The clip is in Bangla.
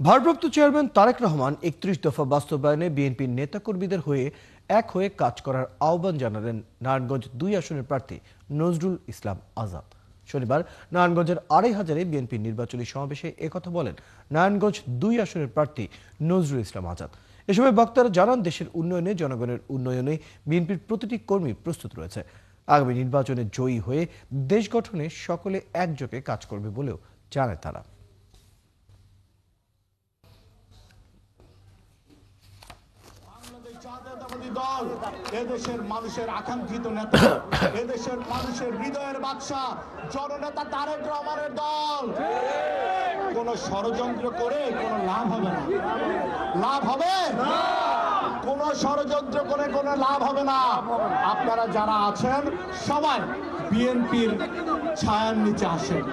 ভারপ্রাপ্ত চেয়ারম্যান তারেক রহমান ৩১ দফা বাস্তবায়নে বিএনপির নেতাকর্মীদের হয়ে এক হয়ে কাজ করার আহ্বান জানালেন নারায়ণগঞ্জ ২ আসনের প্রার্থী নজরুল ইসলাম আজাদ। শনিবার নারায়ণগঞ্জের ২৫০০-এ বিএনপির নির্বাচনী সমাবেশে একথা বলেন নারায়ণগঞ্জ ২ আসনের প্রার্থী নজরুল ইসলাম আজাদ। এ সময় বক্তারা জানান, দেশের উন্নয়নে, জনগণের উন্নয়নে বিএনপির প্রতিটি কর্মী প্রস্তুত রয়েছে। আগামী নির্বাচনে জয়ী হয়ে দেশ গঠনে সকলে একযোগে কাজ করবে বলেও জানায় তারা। দল এদেশের মানুষের আকাঙ্ক্ষিত নেতা, এদেশের মানুষের হৃদয়ের বাদশা জননেতা তারেক রহমানের দল। কোন ষড়যন্ত্র করে কোনো লাভ হবে না, লাভ হবে না। কোন ষড়যন্ত্র করে কোনো লাভ হবে না। আপনারা যারা আছেন সবাই বিএনপির ছায়ার নিচে আসেন।